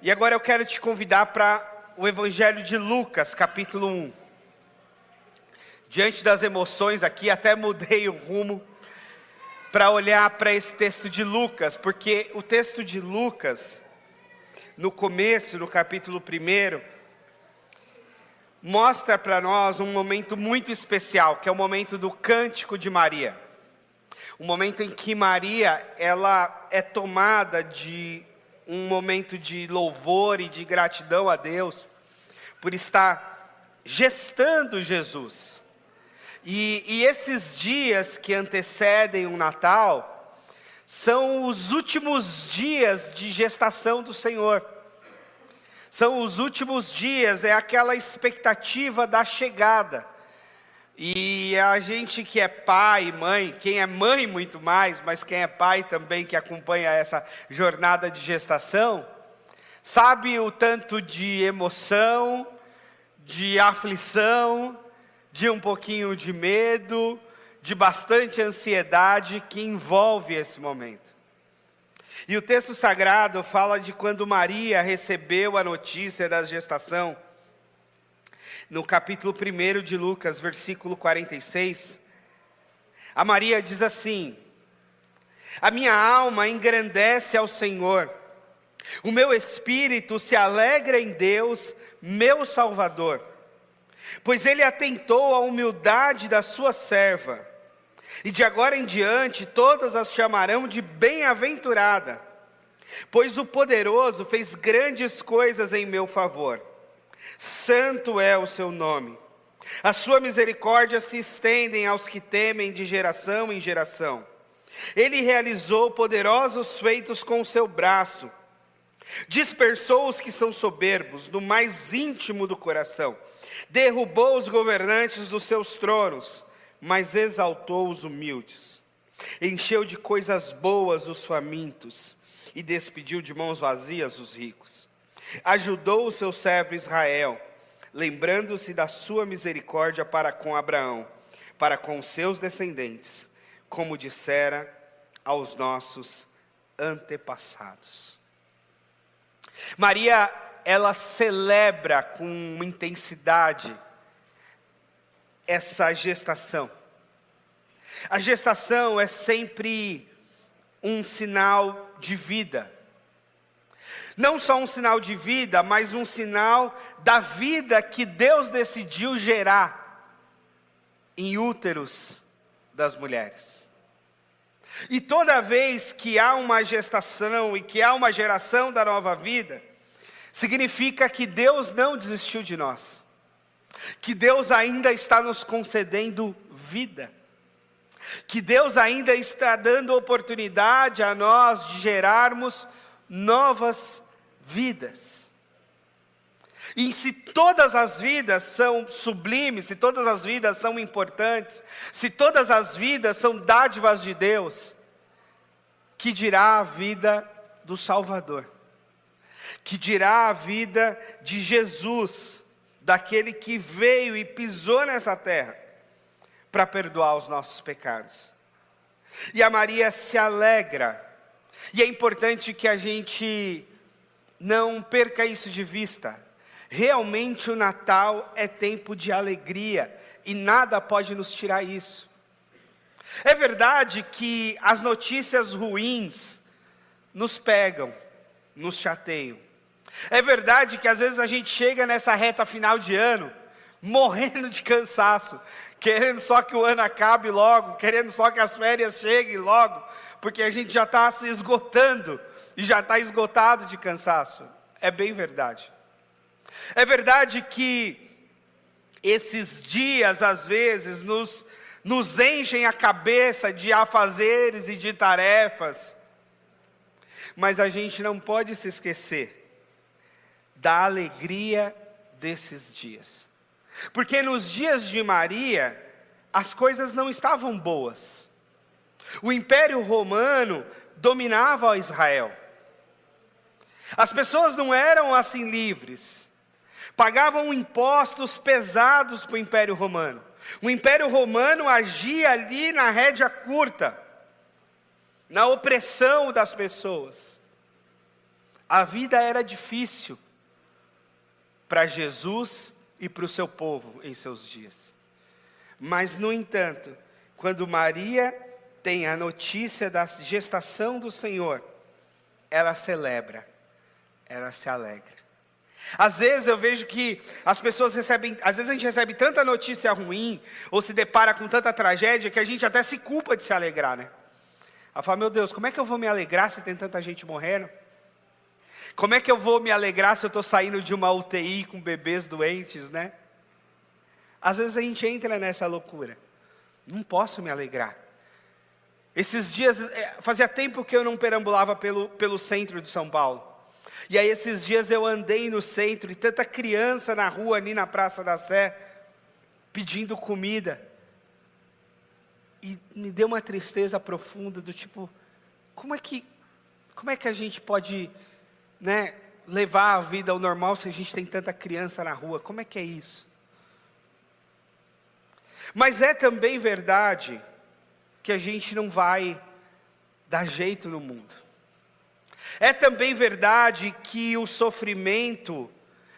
E agora eu quero te convidar para o Evangelho de Lucas, capítulo 1. Diante das emoções aqui, até mudei o rumo para olhar para esse texto de Lucas, porque o texto de Lucas, no começo, no capítulo 1, mostra para nós um momento muito especial, que é o momento do cântico de Maria. O momento em que Maria, ela é tomada de um momento de louvor e de gratidão a Deus, por estar gestando Jesus. E esses dias que antecedem o Natal, são os últimos dias de gestação do Senhor. São os últimos dias, é aquela expectativa da chegada. E a gente que é pai, mãe, quem é mãe muito mais, mas quem é pai também que acompanha essa jornada de gestação, sabe o tanto de emoção, de aflição, de um pouquinho de medo, de bastante ansiedade que envolve esse momento. E o texto sagrado fala de quando Maria recebeu a notícia da gestação. No capítulo 1 de Lucas, versículo 46, a Maria diz assim: a minha alma engrandece ao Senhor, o meu espírito se alegra em Deus, meu Salvador, pois Ele atentou à humildade da sua serva, e de agora em diante todas as chamarão de bem-aventurada, pois o Poderoso fez grandes coisas em meu favor. Santo é o seu nome. A sua misericórdia se estendem aos que temem de geração em geração. Ele realizou poderosos feitos com o seu braço. Dispersou os que são soberbos no mais íntimo do coração. Derrubou os governantes dos seus tronos, mas exaltou os humildes. Encheu de coisas boas os famintos e despediu de mãos vazias os ricos. Ajudou o seu servo Israel, lembrando-se da sua misericórdia para com Abraão, para com seus descendentes, como dissera aos nossos antepassados. Maria, ela celebra com intensidade essa gestação. A gestação é sempre um sinal de vida. Não só um sinal de vida, mas um sinal da vida que Deus decidiu gerar em úteros das mulheres. E toda vez que há uma gestação e que há uma geração da nova vida, significa que Deus não desistiu de nós, que Deus ainda está nos concedendo vida, que Deus ainda está dando oportunidade a nós de gerarmos novas vidas. E se todas as vidas são sublimes, se todas as vidas são importantes, se todas as vidas são dádivas de Deus, que dirá a vida do Salvador? Que dirá a vida de Jesus, daquele que veio e pisou nessa terra para perdoar os nossos pecados? E a Maria se alegra, e é importante que a gente não perca isso de vista. Realmente o Natal é tempo de alegria, e nada pode nos tirar isso. É verdade que as notícias ruins nos pegam, nos chateiam. É verdade que às vezes a gente chega nessa reta final de ano, morrendo de cansaço, querendo só que o ano acabe logo, querendo só que as férias cheguem logo, porque a gente já está se esgotando, e já está esgotado de cansaço. É bem verdade. É verdade que esses dias, às vezes, nos enchem a cabeça de afazeres e de tarefas, mas a gente não pode se esquecer da alegria desses dias. Porque nos dias de Maria, as coisas não estavam boas. O Império Romano dominava Israel. As pessoas não eram assim livres. Pagavam impostos pesados para o Império Romano. O Império Romano agia ali na rédea curta, na opressão das pessoas. A vida era difícil para Jesus e para o seu povo em seus dias. Mas, no entanto, quando Maria tem a notícia da gestação do Senhor, ela celebra, ela se alegra. Às vezes eu vejo que as pessoas recebem, às vezes a gente recebe tanta notícia ruim, ou se depara com tanta tragédia, que a gente até se culpa de se alegrar, né? Ela fala, meu Deus, como é que eu vou me alegrar se tem tanta gente morrendo? Como é que eu vou me alegrar se eu estou saindo de uma UTI com bebês doentes, né? Às vezes a gente entra nessa loucura. Não posso me alegrar. Esses dias, fazia tempo que eu não perambulava pelo centro de São Paulo. E aí esses dias eu andei no centro, e tanta criança na rua, ali na Praça da Sé, pedindo comida. E me deu uma tristeza profunda, do tipo, como é que a gente pode, né, levar a vida ao normal se a gente tem tanta criança na rua? Como é que é isso? Mas é também verdade que a gente não vai dar jeito no mundo. É também verdade que o sofrimento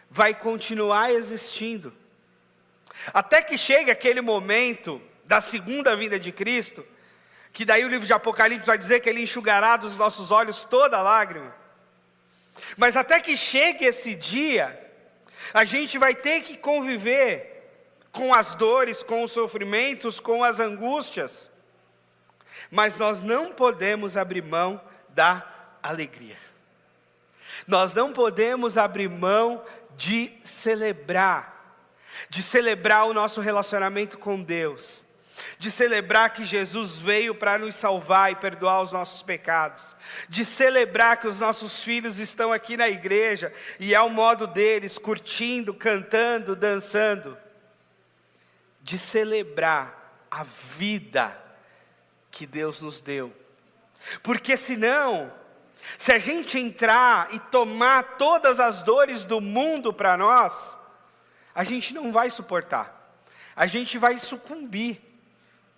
vai continuar existindo. Até que chegue aquele momento da segunda vinda de Cristo, que daí o livro de Apocalipse vai dizer que Ele enxugará dos nossos olhos toda lágrima. Mas até que chegue esse dia, a gente vai ter que conviver com as dores, com os sofrimentos, com as angústias. Mas nós não podemos abrir mão da alegria. Nós não podemos abrir mão de celebrar o nosso relacionamento com Deus, de celebrar que Jesus veio para nos salvar e perdoar os nossos pecados, de celebrar que os nossos filhos estão aqui na igreja e ao modo deles, curtindo, cantando, dançando, de celebrar a vida que Deus nos deu. Porque senão, se a gente entrar e tomar todas as dores do mundo para nós, a gente não vai suportar. A gente vai sucumbir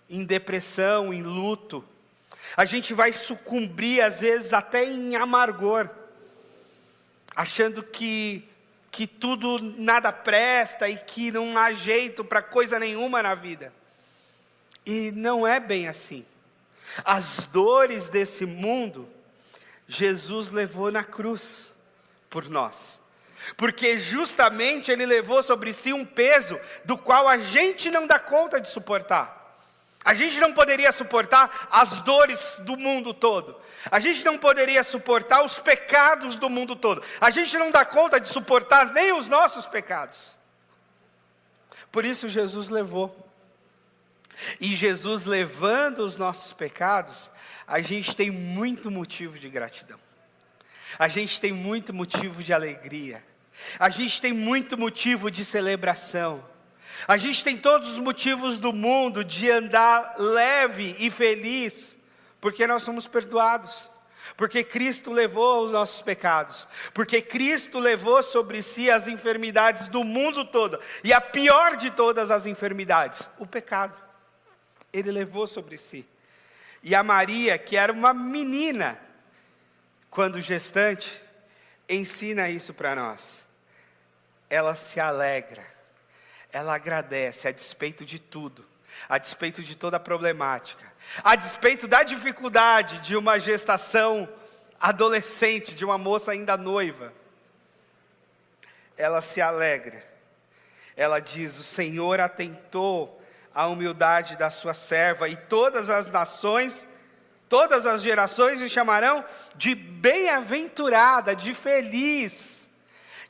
em depressão, em luto. A gente vai sucumbir, às vezes, até em amargor, achando que tudo nada presta e que não há jeito para coisa nenhuma na vida. E não é bem assim. As dores desse mundo, Jesus levou na cruz por nós. Porque justamente Ele levou sobre si um peso do qual a gente não dá conta de suportar. A gente não poderia suportar as dores do mundo todo. A gente não poderia suportar os pecados do mundo todo. A gente não dá conta de suportar nem os nossos pecados. Por isso Jesus levou. E Jesus levando os nossos pecados, a gente tem muito motivo de gratidão. A gente tem muito motivo de alegria. A gente tem muito motivo de celebração. A gente tem todos os motivos do mundo de andar leve e feliz, porque nós somos perdoados. Porque Cristo levou os nossos pecados. Porque Cristo levou sobre si as enfermidades do mundo todo. E a pior de todas as enfermidades, o pecado. Ele levou sobre si. E a Maria, que era uma menina, quando gestante, ensina isso para nós. Ela se alegra, ela agradece, a despeito de tudo, a despeito de toda a problemática, a despeito da dificuldade de uma gestação adolescente, de uma moça ainda noiva. Ela se alegra, ela diz, o Senhor atentou à humildade da sua serva, e todas as nações, todas as gerações me chamarão de bem-aventurada, de feliz.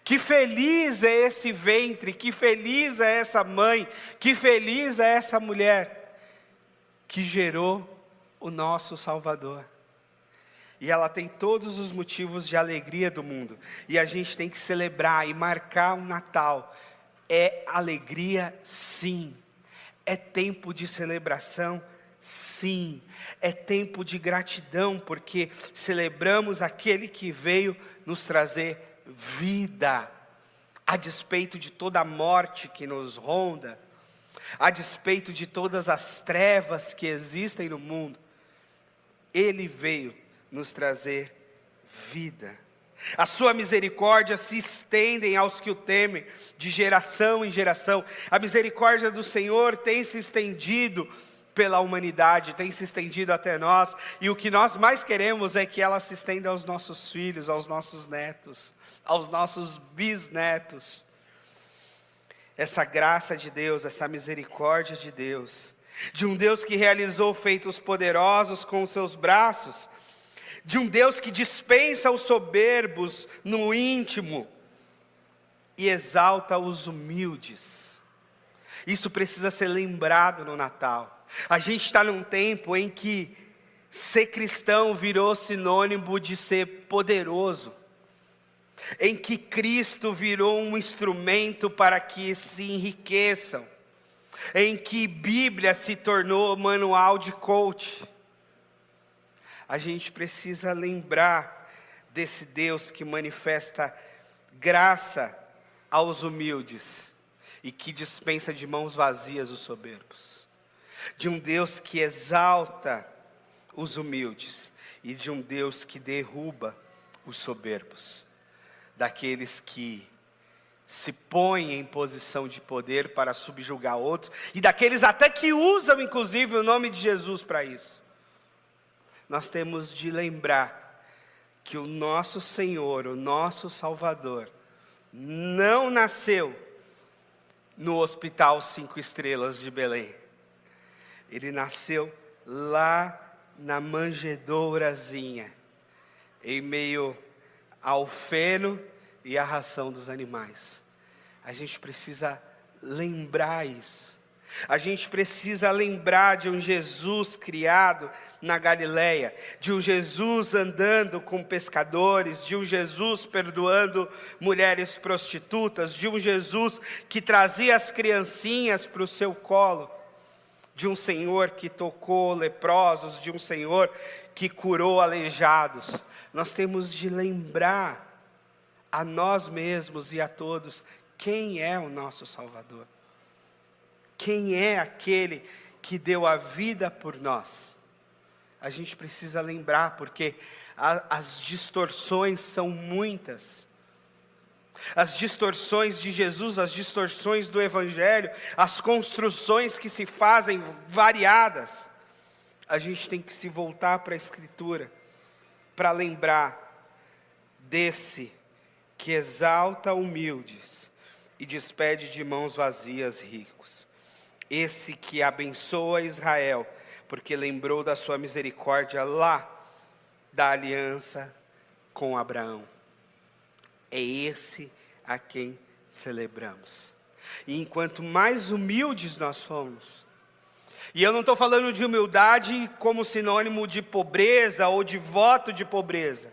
Que feliz é esse ventre, que feliz é essa mãe, que feliz é essa mulher que gerou o nosso Salvador. E ela tem todos os motivos de alegria do mundo. E a gente tem que celebrar e marcar o Natal. É alegria, sim. É tempo de celebração, sim. É tempo de gratidão, porque celebramos aquele que veio nos trazer vida, a despeito de toda a morte que nos ronda, a despeito de todas as trevas que existem no mundo. Ele veio nos trazer vida. A sua misericórdia se estendem aos que o temem, de geração em geração. A misericórdia do Senhor tem se estendido pela humanidade, tem se estendido até nós. E o que nós mais queremos é que ela se estenda aos nossos filhos, aos nossos netos, aos nossos bisnetos. Essa graça de Deus, essa misericórdia de Deus, de um Deus que realizou feitos poderosos com os seus braços, de um Deus que dispensa os soberbos no íntimo e exalta os humildes. Isso precisa ser lembrado no Natal. A gente está num tempo em que ser cristão virou sinônimo de ser poderoso, em que Cristo virou um instrumento para que se enriqueçam, em que Bíblia se tornou manual de coach. A gente precisa lembrar desse Deus que manifesta graça aos humildes e que dispensa de mãos vazias os soberbos. De um Deus que exalta os humildes e de um Deus que derruba os soberbos. Daqueles que se põem em posição de poder para subjugar outros e daqueles até que usam inclusive o nome de Jesus para isso. Nós temos de lembrar que o nosso Senhor, o nosso Salvador, não nasceu no Hospital 5 Estrelas de Belém. Ele nasceu lá na manjedourazinha, em meio ao feno e à ração dos animais. A gente precisa lembrar isso. A gente precisa lembrar de um Jesus criado na Galileia, de um Jesus andando com pescadores, de um Jesus perdoando mulheres prostitutas, de um Jesus que trazia as criancinhas para o seu colo, de um Senhor que tocou leprosos, de um Senhor que curou aleijados. Nós temos de lembrar a nós mesmos e a todos quem é o nosso Salvador. Quem é aquele que deu a vida por nós? A gente precisa lembrar, porque as distorções são muitas. As distorções de Jesus, as distorções do Evangelho, as construções que se fazem variadas. A gente tem que se voltar para a Escritura, para lembrar desse que exalta humildes e despede de mãos vazias ricos. Esse que abençoa Israel, porque lembrou da sua misericórdia lá da aliança com Abraão. É esse a quem celebramos. E enquanto mais humildes nós somos, e eu não estou falando de humildade como sinônimo de pobreza ou de voto de pobreza.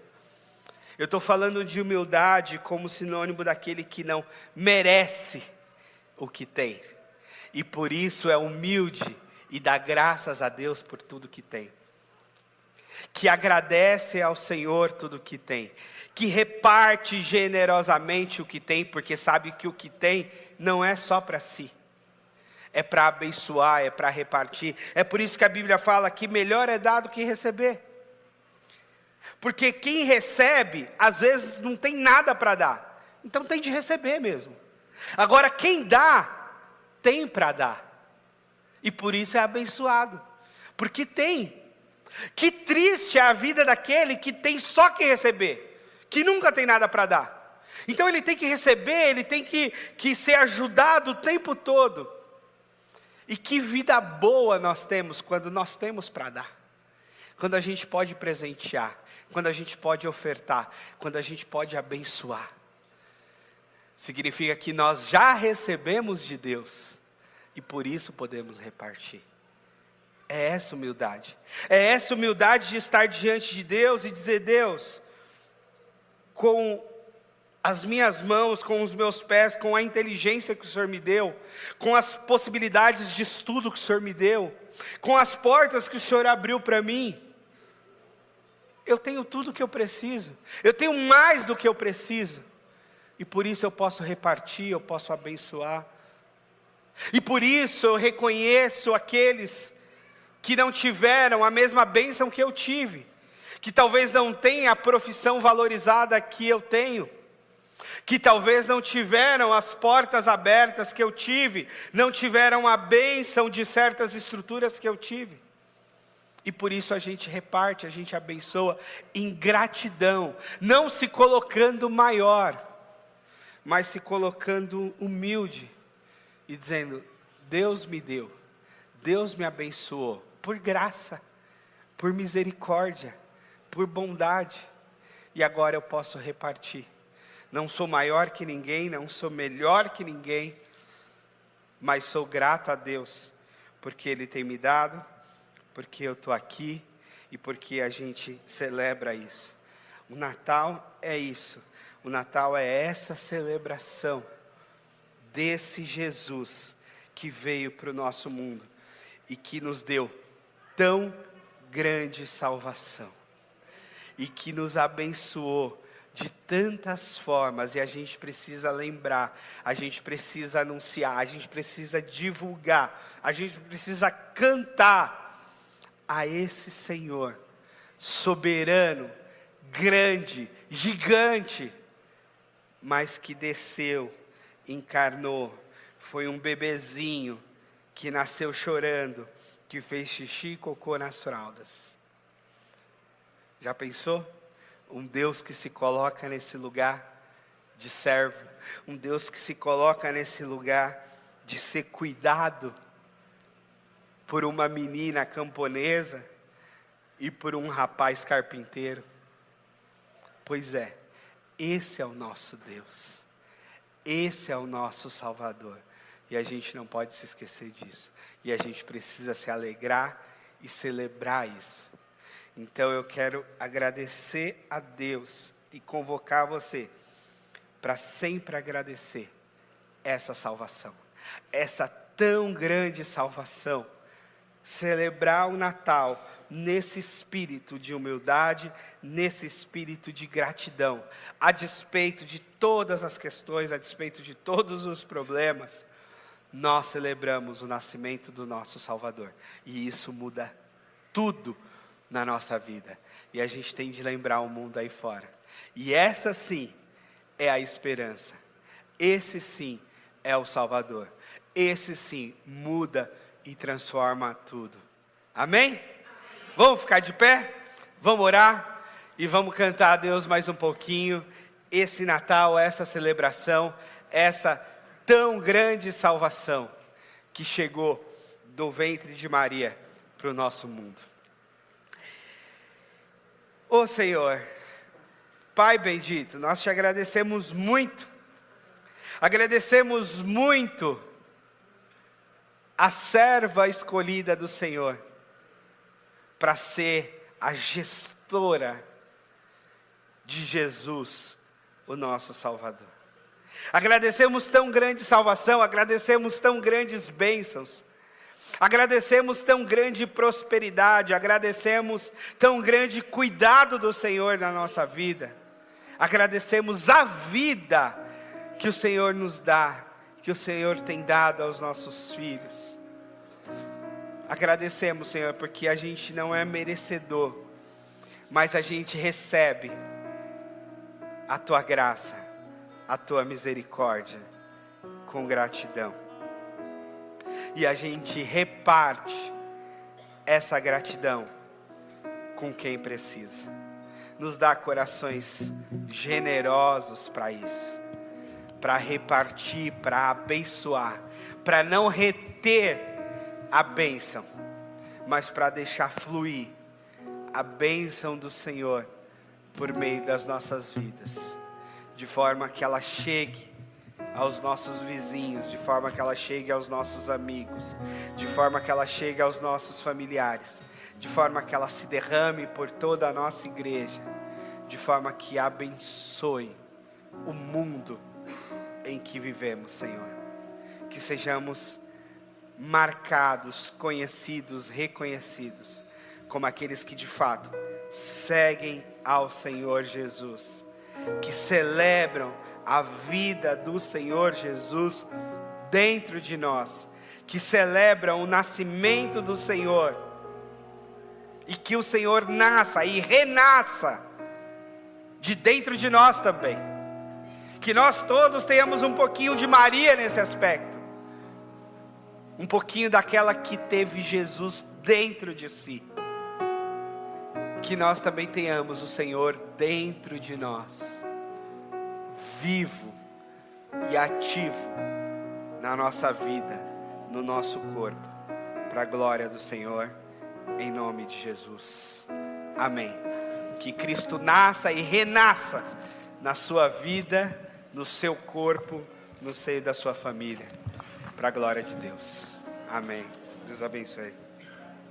Eu estou falando de humildade como sinônimo daquele que não merece o que tem. E por isso é humilde e dá graças a Deus por tudo que tem. Que agradece ao Senhor tudo que tem. Que reparte generosamente o que tem, porque sabe que o que tem não é só para si. É para abençoar, é para repartir. É por isso que a Bíblia fala que melhor é dar do que receber. Porque quem recebe, às vezes não tem nada para dar. Então tem de receber mesmo. Agora quem dá, tem para dar. E por isso é abençoado. Porque tem. Que triste é a vida daquele que tem só que receber. Que nunca tem nada para dar. Então ele tem que receber, ele tem que ser ajudado o tempo todo. E que vida boa nós temos quando nós temos para dar. Quando a gente pode presentear. Quando a gente pode ofertar. Quando a gente pode abençoar. Significa que nós já recebemos de Deus. E por isso podemos repartir. É essa humildade. É essa humildade de estar diante de Deus e dizer: Deus, com as minhas mãos, com os meus pés, com a inteligência que o Senhor me deu, com as possibilidades de estudo que o Senhor me deu, com as portas que o Senhor abriu para mim, eu tenho tudo o que eu preciso, eu tenho mais do que eu preciso, e por isso eu posso repartir, eu posso abençoar, e por isso eu reconheço aqueles que não tiveram a mesma bênção que eu tive, que talvez não tenha a profissão valorizada que eu tenho, que talvez não tiveram as portas abertas que eu tive, não tiveram a bênção de certas estruturas que eu tive. E por isso a gente reparte, a gente abençoa em gratidão, não se colocando maior, mas se colocando humilde e dizendo: Deus me deu, Deus me abençoou, por graça, por misericórdia, por bondade, e agora eu posso repartir. Não sou maior que ninguém, não sou melhor que ninguém, mas sou grato a Deus, porque Ele tem me dado, porque eu estou aqui e porque a gente celebra isso. O Natal é isso, o Natal é essa celebração desse Jesus que veio para o nosso mundo e que nos deu tão grande salvação e que nos abençoou de tantas formas, e a gente precisa lembrar, a gente precisa anunciar, a gente precisa divulgar, a gente precisa cantar a esse Senhor soberano, grande, gigante, mas que desceu, encarnou, foi um bebezinho que nasceu chorando, que fez xixi e cocô nas fraldas. Já pensou? Um Deus que se coloca nesse lugar de servo, um Deus que se coloca nesse lugar de ser cuidado por uma menina camponesa e por um rapaz carpinteiro. Pois é, esse é o nosso Deus, esse é o nosso Salvador, e a gente não pode se esquecer disso, e a gente precisa se alegrar e celebrar isso. Então eu quero agradecer a Deus e convocar você para sempre agradecer essa salvação, essa tão grande salvação, celebrar o Natal nesse espírito de humildade, nesse espírito de gratidão, a despeito de todas as questões, a despeito de todos os problemas, nós celebramos o nascimento do nosso Salvador, e isso muda tudo na nossa vida, e a gente tem de lembrar o mundo aí fora, e essa sim é a esperança, esse sim é o Salvador, esse sim muda e transforma tudo. Amém? Amém? Vamos ficar de pé? Vamos orar? E vamos cantar a Deus mais um pouquinho, esse Natal, essa celebração, essa tão grande salvação, que chegou do ventre de Maria para o nosso mundo. Ô Senhor, Pai bendito, nós te agradecemos muito a serva escolhida do Senhor, para ser a gestora de Jesus, o nosso Salvador. Agradecemos tão grande salvação, agradecemos tão grandes bênçãos, agradecemos tão grande prosperidade, agradecemos tão grande cuidado do Senhor na nossa vida, agradecemos a vida que o Senhor nos dá, que o Senhor tem dado aos nossos filhos. Agradecemos, Senhor, porque a gente não é merecedor, mas a gente recebe a Tua graça, a Tua misericórdia, com gratidão. E a gente reparte essa gratidão com quem precisa. Nos dá corações generosos para isso, para repartir, para abençoar, para não reter a bênção, mas para deixar fluir a bênção do Senhor por meio das nossas vidas, de forma que ela chegue aos nossos vizinhos, de forma que ela chegue aos nossos amigos, de forma que ela chegue aos nossos familiares, de forma que ela se derrame por toda a nossa igreja, de forma que abençoe o mundo em que vivemos, Senhor. Que sejamos marcados, conhecidos, reconhecidos como aqueles que de fato seguem ao Senhor Jesus, que celebram a vida do Senhor Jesus dentro de nós, que celebram o nascimento do Senhor E que o Senhor nasça e renasça de dentro de nós também. Que nós todos tenhamos um pouquinho de Maria nesse aspecto. Um pouquinho daquela que teve Jesus dentro de si. Que nós também tenhamos o Senhor dentro de nós, vivo e ativo na nossa vida, no nosso corpo, para a glória do Senhor, em nome de Jesus. Amém. Que Cristo nasça e renasça na sua vida, no seu corpo, no seio da sua família, para a glória de Deus. Amém. Deus abençoe.